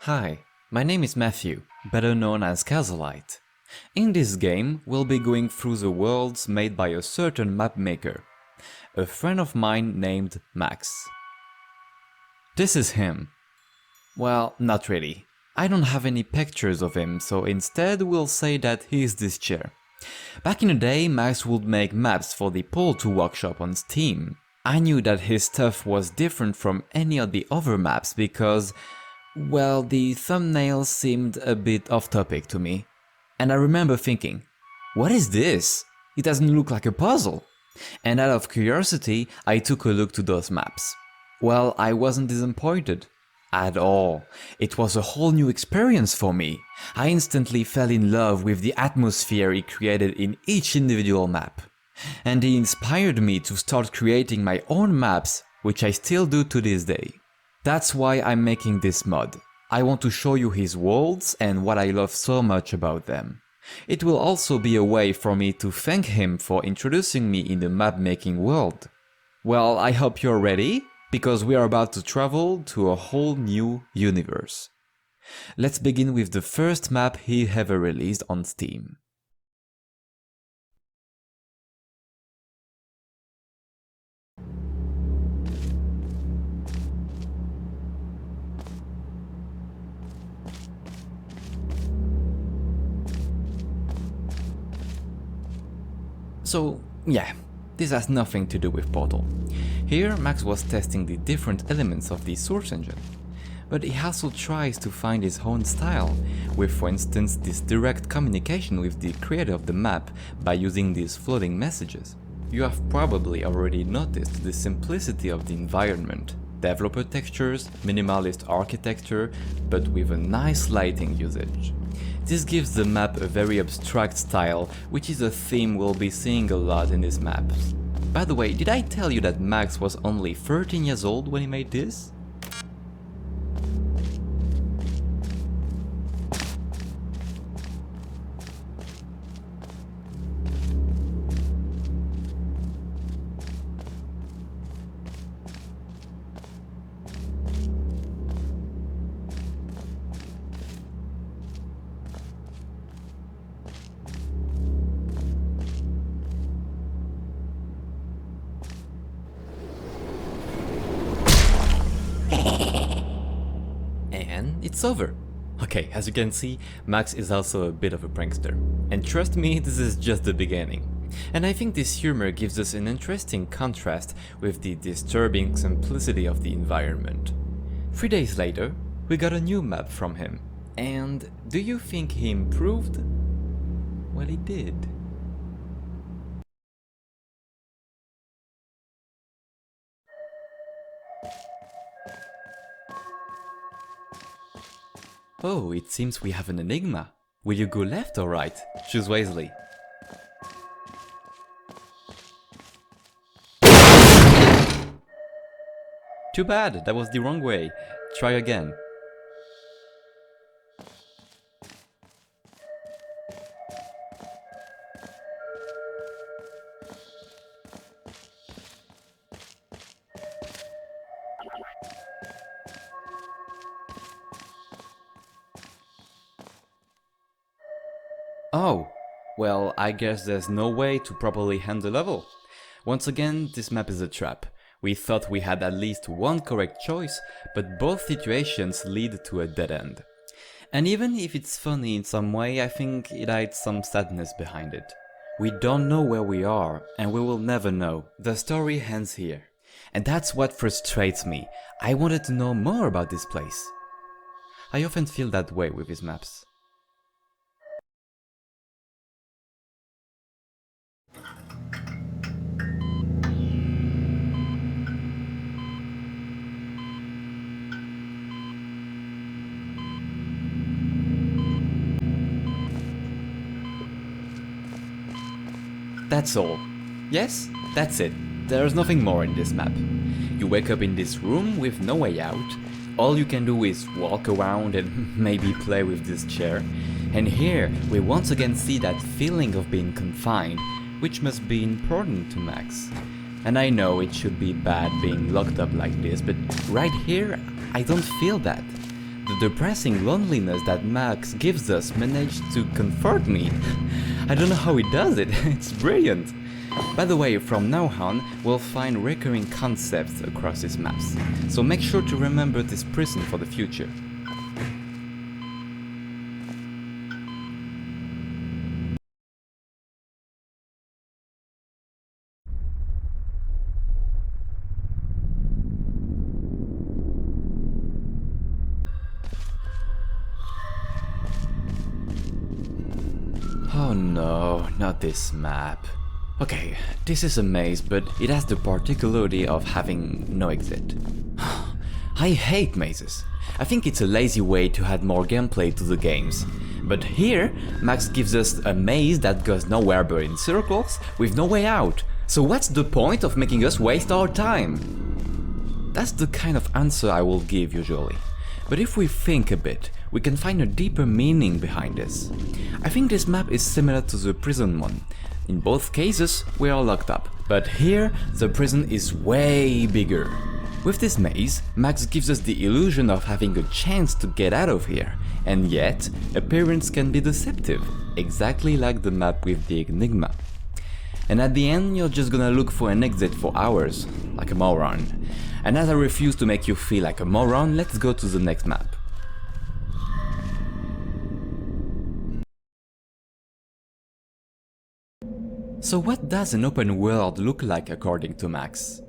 Hi, my name is Matthew, better known as Kazalite. In this game, we'll be going through the worlds made by a certain map maker, a friend of mine named Max. This is him. Well, not really. I don't have any pictures of him, so instead we'll say that he's this chair. Back in the day, Max would make maps for the Pull to workshop on Steam. I knew that his stuff was different from any of the other maps because, well, the thumbnail seemed a bit off topic to me. And I remember thinking, what is this? It doesn't look like a puzzle. And out of curiosity, I took a look to those maps. Well, I wasn't disappointed. At all. It was a whole new experience for me. I instantly fell in love with the atmosphere he created in each individual map. And he inspired me to start creating my own maps, which I still do to this day. That's why I'm making this mod. I want to show you his worlds and what I love so much about them. It will also be a way for me to thank him for introducing me in the map making world. Well, I hope you're ready, because we are about to travel to a whole new universe. Let's begin with the first map he ever released on Steam. So, yeah, this has nothing to do with Portal. Here, Max was testing the different elements of the source engine, but he also tries to find his own style, with for instance this direct communication with the creator of the map by using these floating messages. You have probably already noticed the simplicity of the environment, developer textures, minimalist architecture, but with a nice lighting usage. This gives the map a very abstract style, which is a theme we'll be seeing a lot in his maps. By the way, did I tell you that Max was only 13 years old when he made this? And it's over. Okay, as you can see, Max is also a bit of a prankster. And trust me, this is just the beginning. And I think this humor gives us an interesting contrast with the disturbing simplicity of the environment. 3 days later, we got a new map from him. And do you think he improved? Well, he did. Oh, it seems we have an Enigma. Will you go left or right? Choose wisely. Too bad, that was the wrong way. Try again. Oh, well, I guess there's no way to properly end the level. Once again, this map is a trap. We thought we had at least one correct choice, but both situations lead to a dead end. And even if it's funny in some way, I think it hides some sadness behind it. We don't know where we are, and we will never know. The story ends here. And that's what frustrates me. I wanted to know more about this place. I often feel that way with his maps. That's all. Yes, that's it. There's nothing more in this map. You wake up in this room with no way out. All you can do is walk around and maybe play with this chair. And here we once again see that feeling of being confined, which must be important to Max. And I know it should be bad being locked up like this, but right here I don't feel that. The depressing loneliness that Max gives us managed to comfort me. I don't know how he does it, it's brilliant. By the way, from now on, we'll find recurring concepts across these maps, so make sure to remember this prison for the future. Oh no, not this map. Okay, this is a maze, but it has the particularity of having no exit. I hate mazes. I think it's a lazy way to add more gameplay to the games. But here, Max gives us a maze that goes nowhere but in circles, with no way out. So what's the point of making us waste our time? That's the kind of answer I will give usually. But if we think a bit, we can find a deeper meaning behind this. I think this map is similar to the prison one. In both cases, we are locked up, but here the prison is way bigger. With this maze, Max gives us the illusion of having a chance to get out of here, and yet, appearance can be deceptive, exactly like the map with the Enigma. And at the end, you're just gonna look for an exit for hours, like a moron. And as I refuse to make you feel like a moron, let's go to the next map. So what does an open world look like according to Max?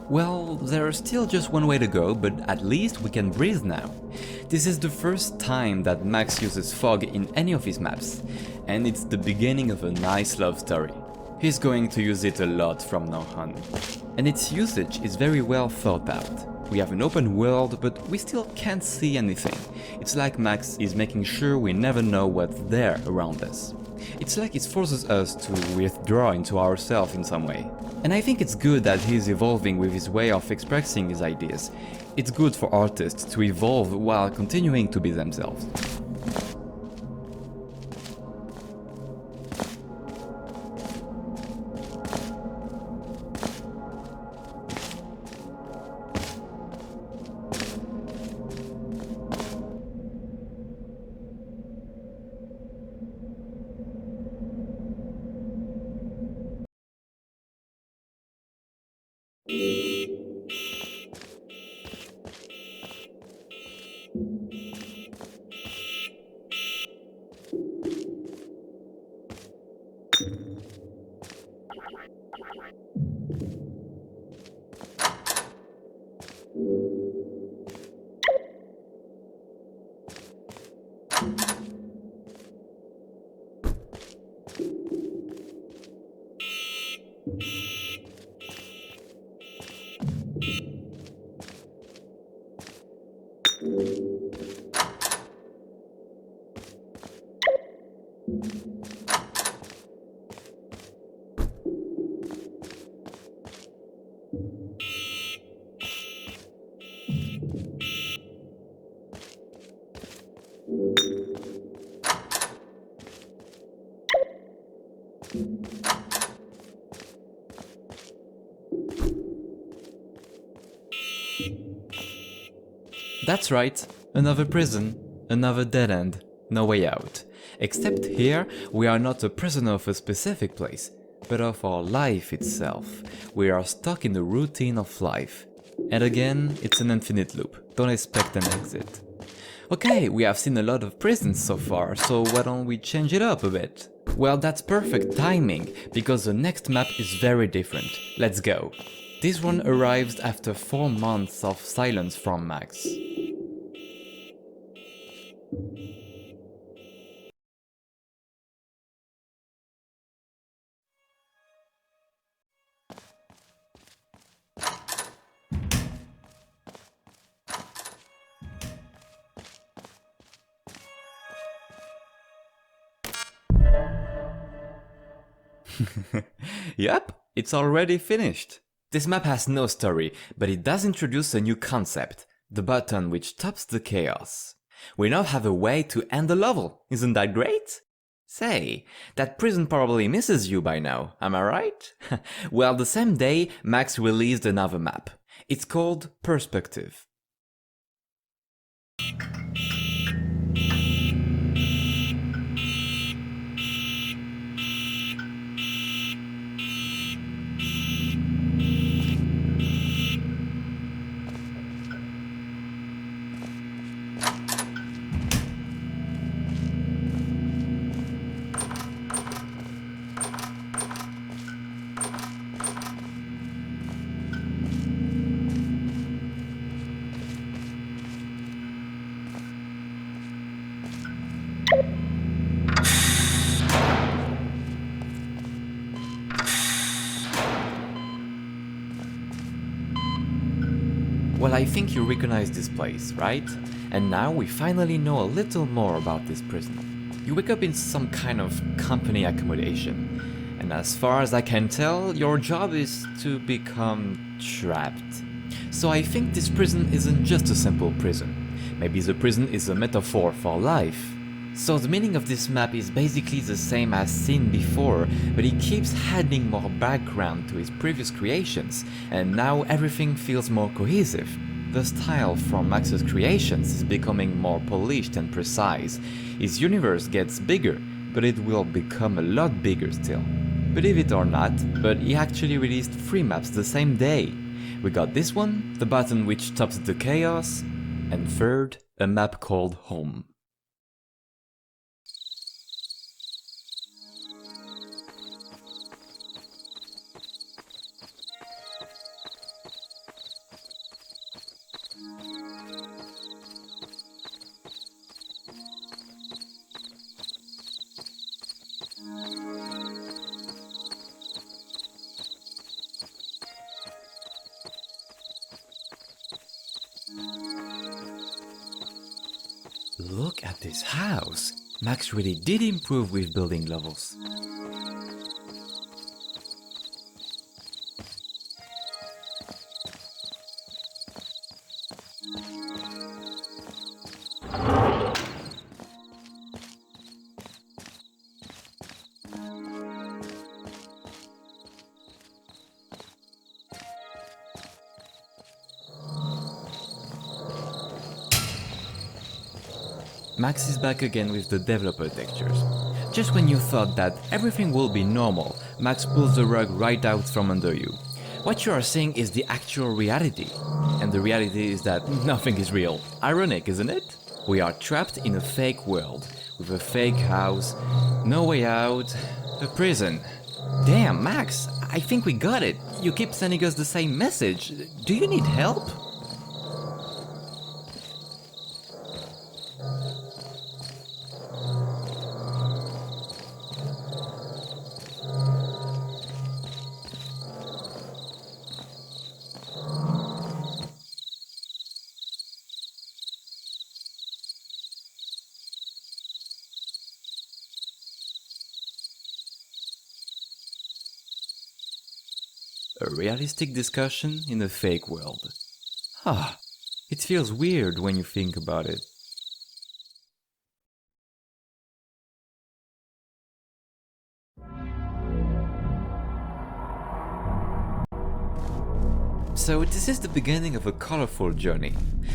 Well, there's still just one way to go, but at least we can breathe now. This is the first time that Max uses fog in any of his maps, and it's the beginning of a nice love story. He's going to use it a lot from now on. And its usage is very well thought out. We have an open world, but we still can't see anything. It's like Max is making sure we never know what's there around us. It's like it forces us to withdraw into ourselves in some way. And I think it's good that he's evolving with his way of expressing his ideas. It's good for artists to evolve while continuing to be themselves. That's right, another prison, another dead end, no way out. Except here, we are not a prisoner of a specific place, but of our life itself. We are stuck in the routine of life. And again, it's an infinite loop, don't expect an exit. Okay, we have seen a lot of prisons so far, so why don't we change it up a bit? Well, that's perfect timing, because the next map is very different. Let's go. This one arrives after 4 months of silence from Max. Yep, it's already finished. This map has no story, but it does introduce a new concept, the button which stops the chaos. We now have a way to end the level, isn't that great? Say, that prison probably misses you by now, am I right? Well, the same day, Max released another map. It's called Perspective. Well, I think you recognize this place, right? And now we finally know a little more about this prison. You wake up in some kind of company accommodation, and as far as I can tell, your job is to become trapped. So I think this prison isn't just a simple prison. Maybe the prison is a metaphor for life. So the meaning of this map is basically the same as seen before, but he keeps adding more background to his previous creations, and now everything feels more cohesive. The style from Max's creations is becoming more polished and precise. His universe gets bigger, but it will become a lot bigger still. Believe it or not, but he actually released 3 maps the same day. We got this one, the button which stops the chaos, and third, a map called Home. Look at this house! Max really did improve with building levels. Max is back again with the developer textures. Just when you thought that everything will be normal, Max pulls the rug right out from under you. What you are seeing is the actual reality. And the reality is that nothing is real. Ironic, isn't it? We are trapped in a fake world, with a fake house, no way out, a prison. Damn, Max, I think we got it. You keep sending us the same message. Do you need help? A realistic discussion in a fake world. It feels weird when you think about it. So this is the beginning of a colorful journey.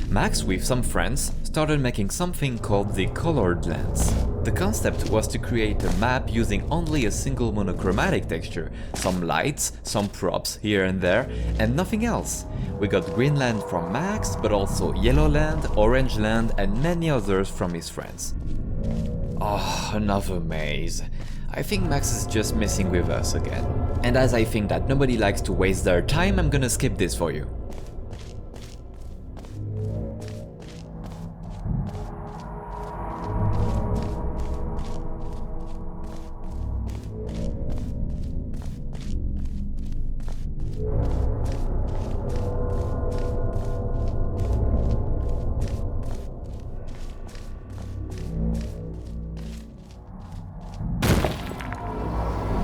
Max, with some friends, started making something called the colored lens. The concept was to create a map using only a single monochromatic texture, some lights, some props here and there, and nothing else. We got green land from Max, but also yellow land, orange land, and many others from his friends. Oh, another maze. I think Max is just messing with us again. And as I think that nobody likes to waste their time, I'm gonna skip this for you.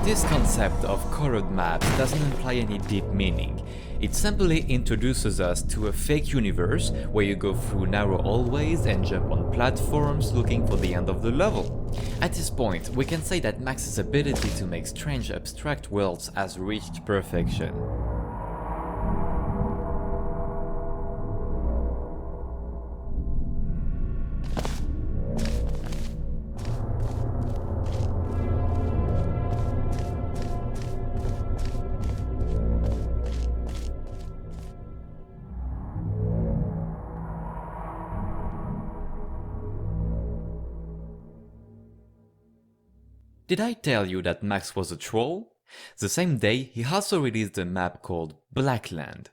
This concept of colored maps doesn't imply any deep meaning. It simply introduces us to a fake universe where you go through narrow hallways and jump on platforms looking for the end of the level. At this point, we can say that Max's ability to make strange abstract worlds has reached perfection. Did I tell you that Max was a troll? The same day, he also released a map called Blackland.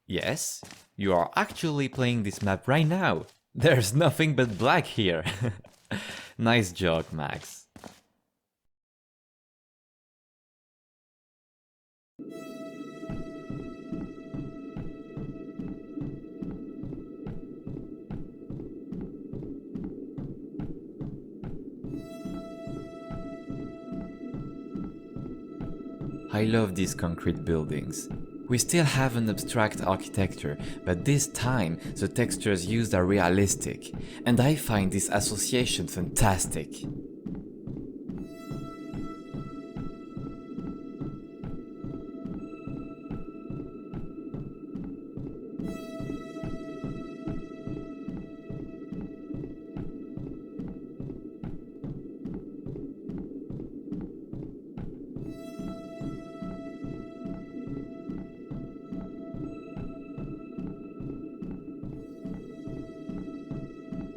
Yes, you are actually playing this map right now. There's nothing but black here. Nice joke, Max. I love these concrete buildings. We still have an abstract architecture, but this time the textures used are realistic, and I find this association fantastic.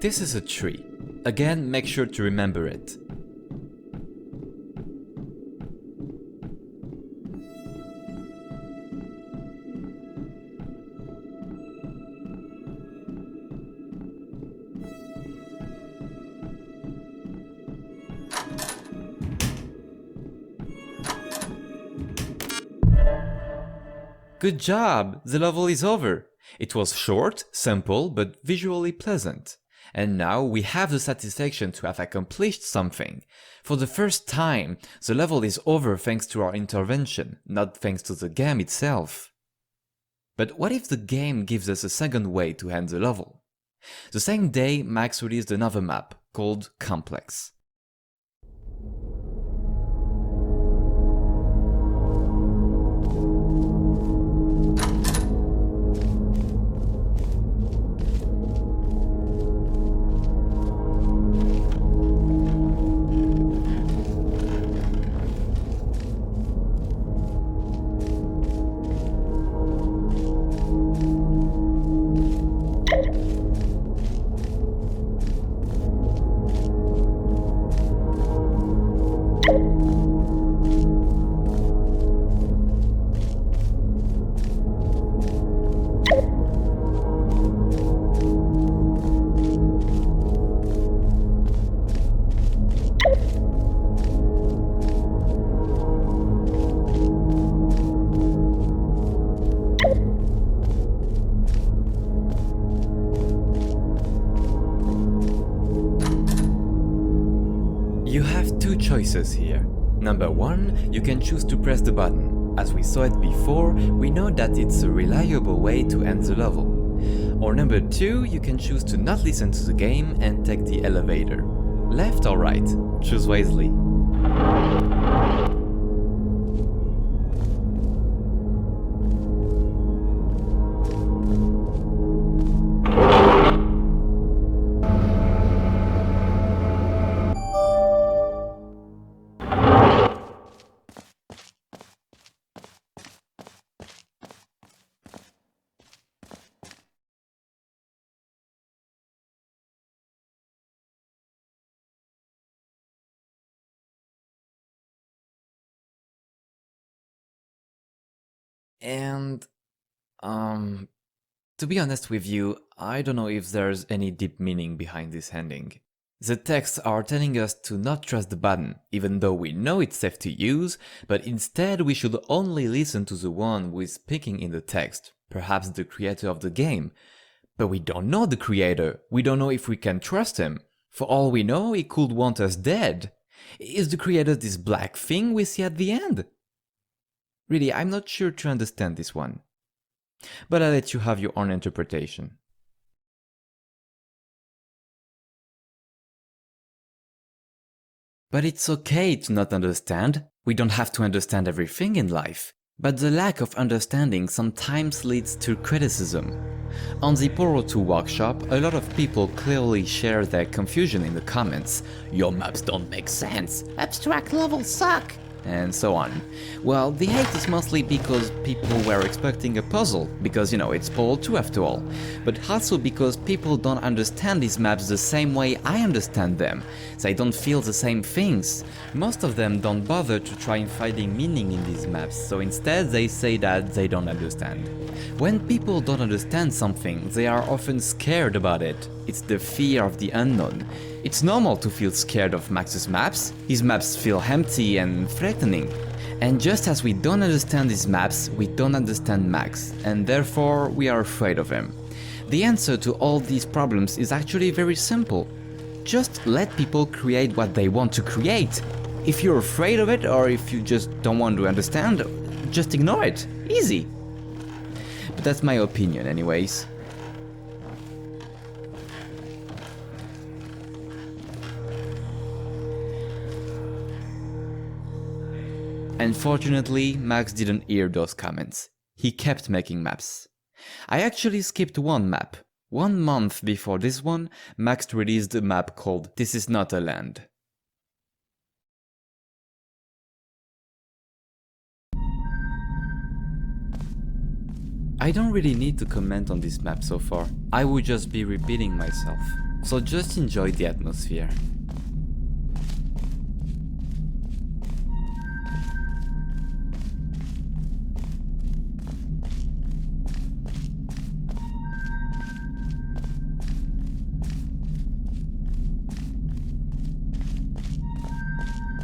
This is a tree. Again, make sure to remember it. Good job! The level is over. It was short, simple, but visually pleasant. And now we have the satisfaction to have accomplished something. For the first time, the level is over thanks to our intervention, not thanks to the game itself. But what if the game gives us a second way to end the level? The same day, Max released another map, called Complex. You have two choices here. Number one, you can choose to press the button. As we saw it before, we know that it's a reliable way to end the level. Or number two, you can choose to not listen to the game and take the elevator. Left or right? Choose wisely. And, to be honest with you, I don't know if there's any deep meaning behind this ending. The texts are telling us to not trust the button, even though we know it's safe to use, but instead we should only listen to the one who is speaking in the text, perhaps the creator of the game. But we don't know the creator, we don't know if we can trust him. For all we know, he could want us dead. Is the creator this black thing we see at the end? Really, I'm not sure to understand this one. But I'll let you have your own interpretation. But it's okay to not understand. We don't have to understand everything in life. But the lack of understanding sometimes leads to criticism. On the Poro 2 workshop, a lot of people clearly share their confusion in the comments. Your maps don't make sense, abstract levels suck, and so on. Well, the hate is mostly because people were expecting a puzzle, because it's Poro 2 after all, but also because people don't understand these maps the same way I understand them. They don't feel the same things. Most of them don't bother to try and finding meaning in these maps, so instead they say that they don't understand. When people don't understand something, they are often scared about it. It's the fear of the unknown. It's normal to feel scared of Max's maps. His maps feel empty and threatening. And just as we don't understand his maps, we don't understand Max, and therefore we are afraid of him. The answer to all these problems is actually very simple. Just let people create what they want to create. If you're afraid of it, or if you just don't want to understand, just ignore it. Easy. But that's my opinion anyways. Unfortunately, Max didn't hear those comments. He kept making maps. I actually skipped one map. 1 month before this one, Max released a map called This Is Not a Land. I don't really need to comment on this map so far. I would just be repeating myself. So just enjoy the atmosphere.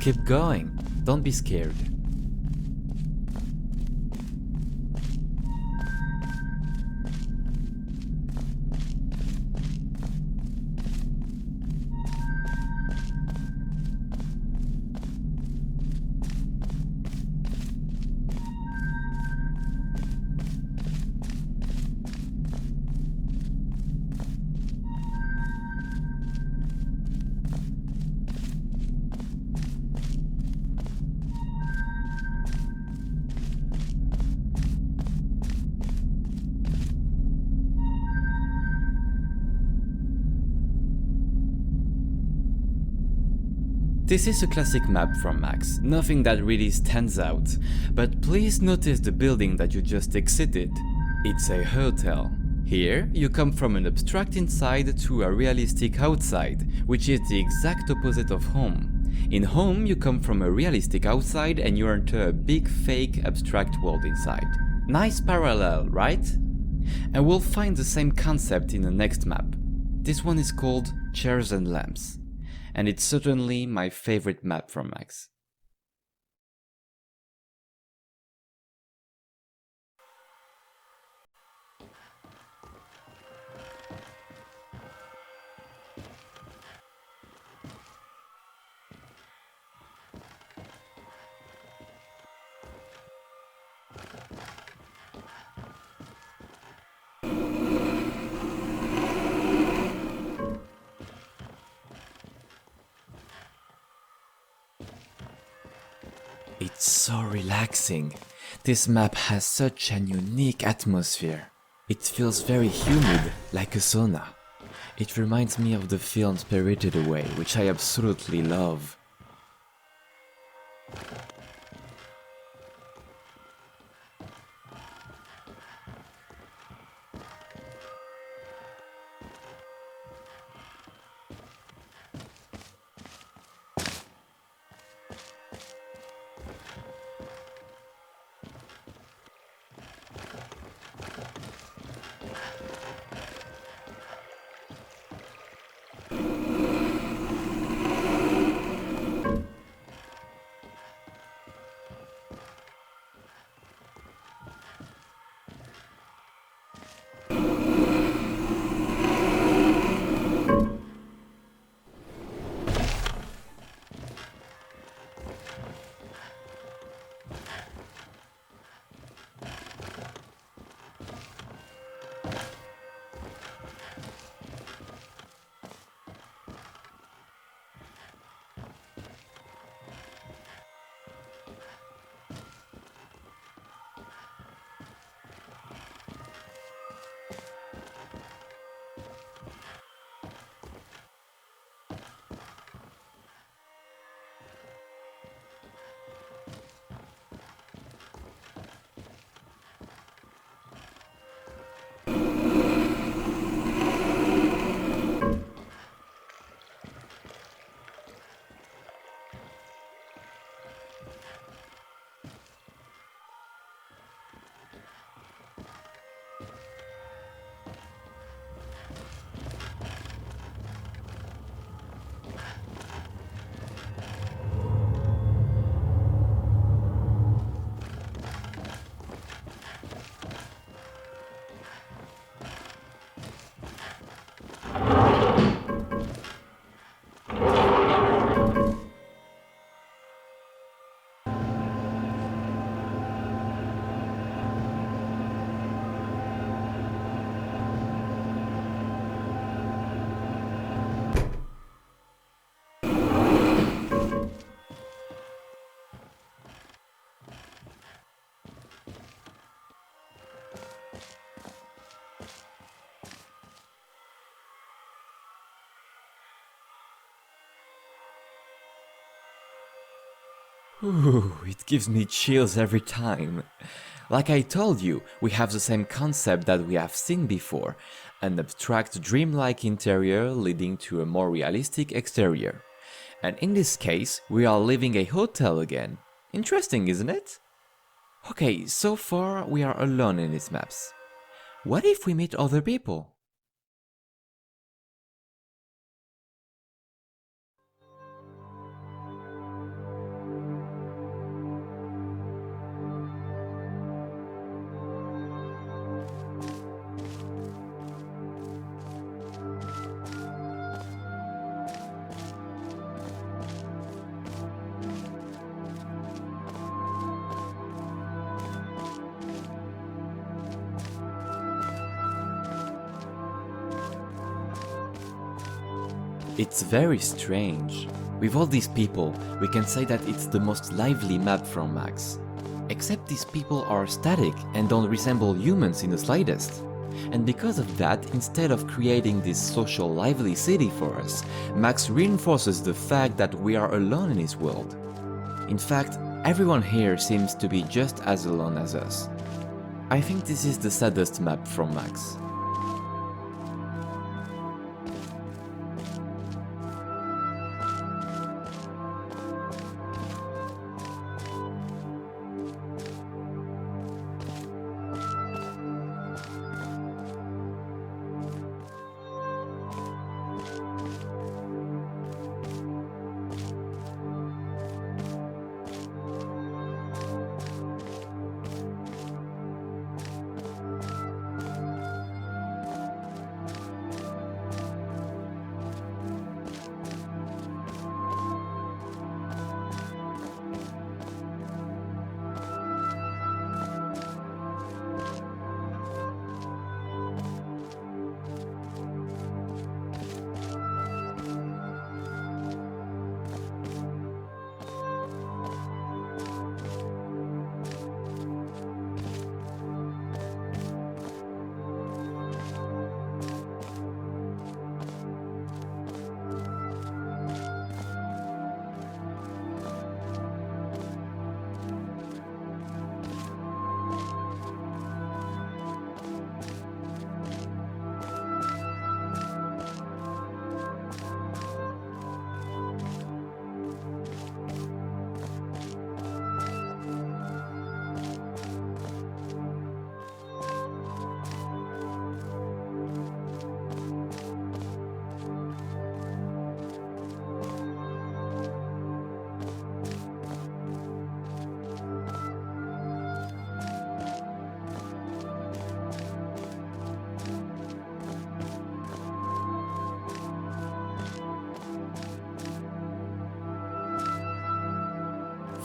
Keep going, don't be scared. This is a classic map from Max, nothing that really stands out, but please notice the building that you just exited. It's a hotel. Here, you come from an abstract inside to a realistic outside, which is the exact opposite of home. In home, you come from a realistic outside and you enter a big fake abstract world inside. Nice parallel, right? And we'll find the same concept in the next map. This one is called Chairs and Lamps. And it's certainly my favorite map from Max. It's so relaxing. This map has such an unique atmosphere. It feels very humid, like a sauna. It reminds me of the film Spirited Away, which I absolutely love. Ooh, it gives me chills every time. Like I told you, we have the same concept that we have seen before, an abstract dreamlike interior leading to a more realistic exterior. And in this case, we are leaving a hotel again. Interesting, isn't it? Okay, so far we are alone in these maps. What if we meet other people? It's very strange. With all these people, we can say that it's the most lively map from Max. Except these people are static and don't resemble humans in the slightest. And because of that, instead of creating this social lively city for us, Max reinforces the fact that we are alone in his world. In fact, everyone here seems to be just as alone as us. I think this is the saddest map from Max.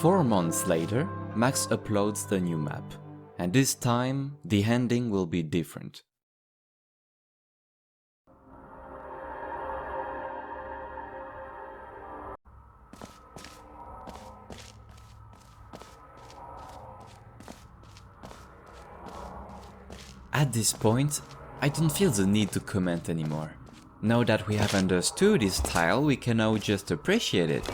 Four months later, Max uploads the new map, and this time the ending will be different. At this point, I don't feel the need to comment anymore. Now that we have understood his style, we can now just appreciate it.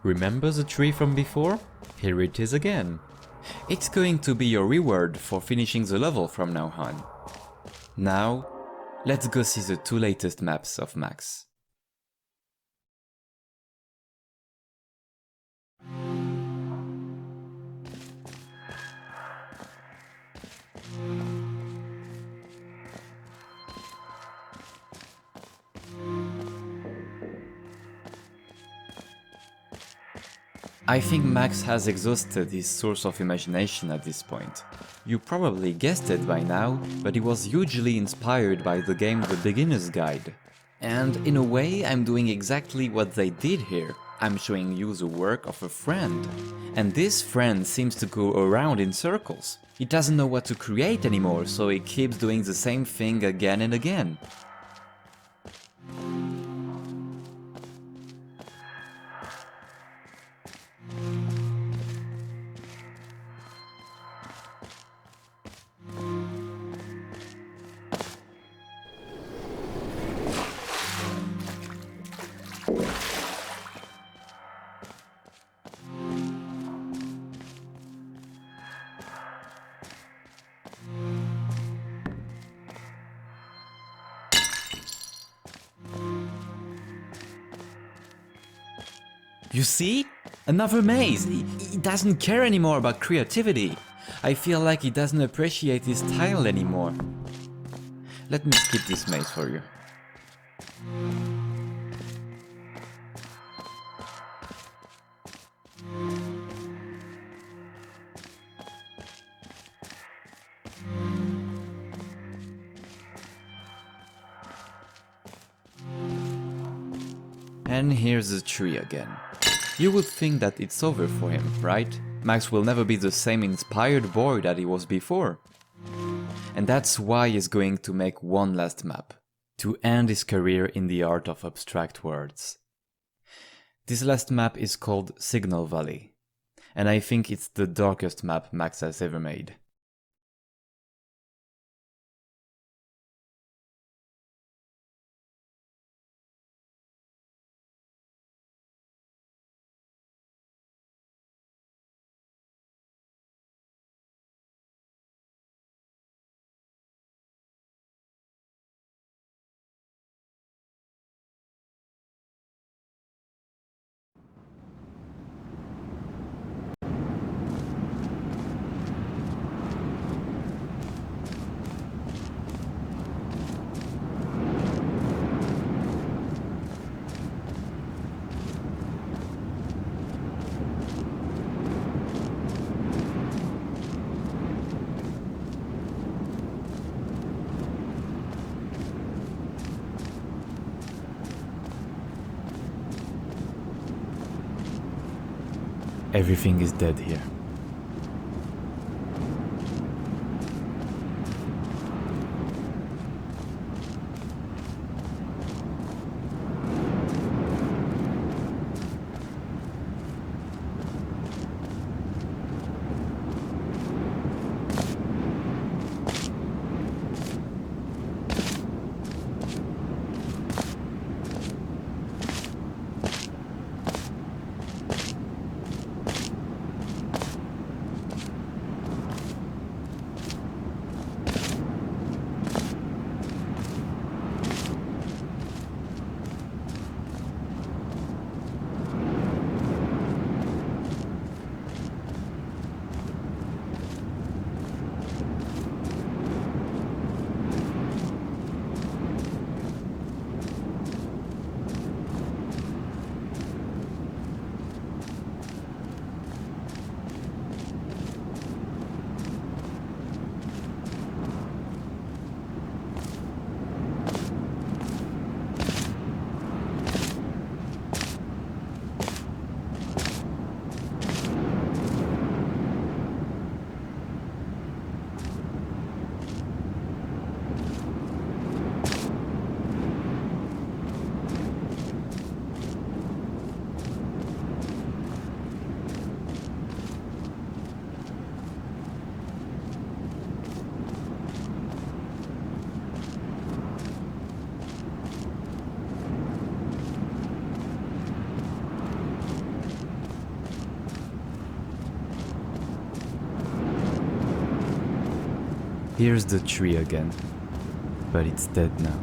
Remember the tree from before? Here it is again. It's going to be your reward for finishing the level from now on. Now, let's go see the two latest maps of Max. I think Max has exhausted his source of imagination at this point. You probably guessed it by now, but he was hugely inspired by the game The Beginner's Guide. And in a way, I'm doing exactly what they did here. I'm showing you the work of a friend. And this friend seems to go around in circles. He doesn't know what to create anymore, so he keeps doing the same thing again and again. You see? Another maze! He doesn't care anymore about creativity. I feel like he doesn't appreciate his style anymore. Let me skip this maze for you. And here's the tree again. You would think that it's over for him, right? Max will never be the same inspired boy that he was before. And that's why he's going to make one last map, to end his career in the art of abstract words. This last map is called Signal Valley, and I think it's the darkest map Max has ever made. Everything is dead here. Here's the tree again, but it's dead now.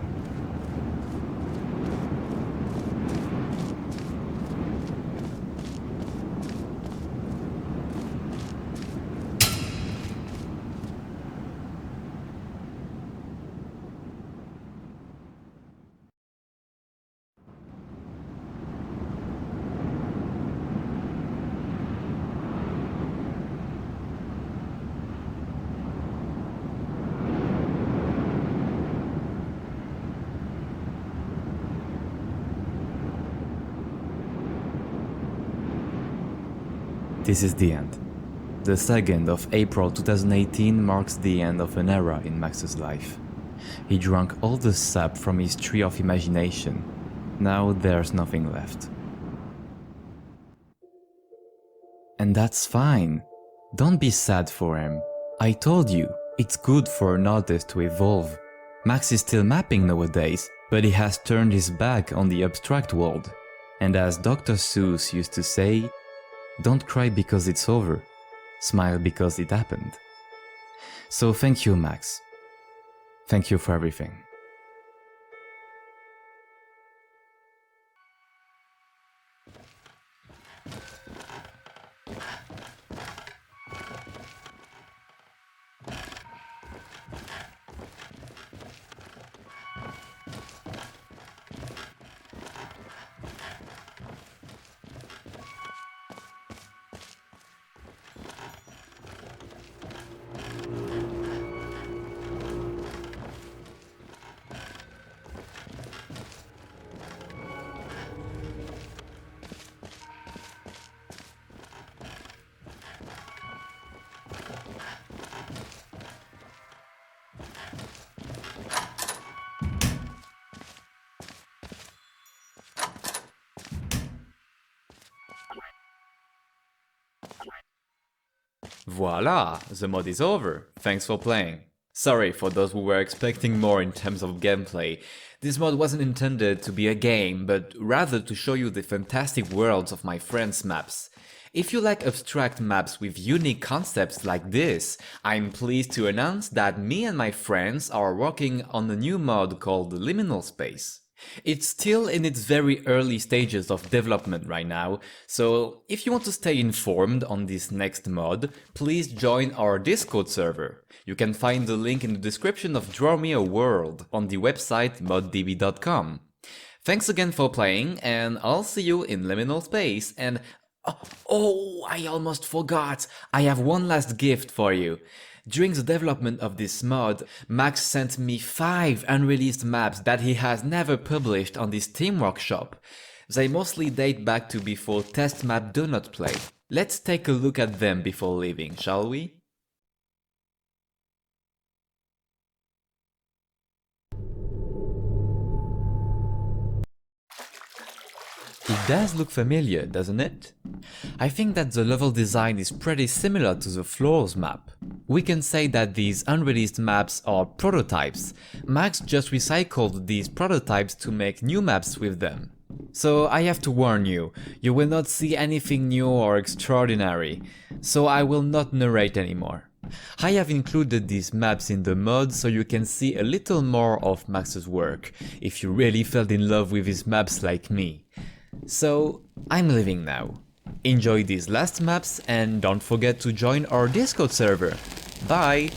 This is the end. The 2nd of April 2018 marks the end of an era in Max's life. He drank all the sap from his tree of imagination. Now there's nothing left. And that's fine. Don't be sad for him. I told you, it's good for an artist to evolve. Max is still mapping nowadays, but he has turned his back on the abstract world. And as Dr. Seuss used to say, don't cry because it's over, smile because it happened. So thank you, Max. Thank you for everything. Voila! The mod is over. Thanks for playing. Sorry for those who were expecting more in terms of gameplay. This mod wasn't intended to be a game, but rather to show you the fantastic worlds of my friends' maps. If you like abstract maps with unique concepts like this, I'm pleased to announce that me and my friends are working on a new mod called Liminal Space. It's still in its very early stages of development right now, so if you want to stay informed on this next mod, please join our Discord server. You can find the link in the description of Draw Me a World on the website moddb.com. Thanks again for playing, and I'll see you in Liminal Space, and oh, I almost forgot! I have one last gift for you. During the development of this mod, Max sent me 5 unreleased maps that he has never published on this Steam Workshop. They mostly date back to before Test Map Do Not Play. Let's take a look at them before leaving, shall we? It does look familiar, doesn't it? I think that the level design is pretty similar to the Floors map. We can say that these unreleased maps are prototypes. Max just recycled these prototypes to make new maps with them. So I have to warn you, you will not see anything new or extraordinary, so I will not narrate anymore. I have included these maps in the mod so you can see a little more of Max's work, if you really fell in love with his maps like me. So, I'm leaving now. Enjoy these last maps and don't forget to join our Discord server. Bye!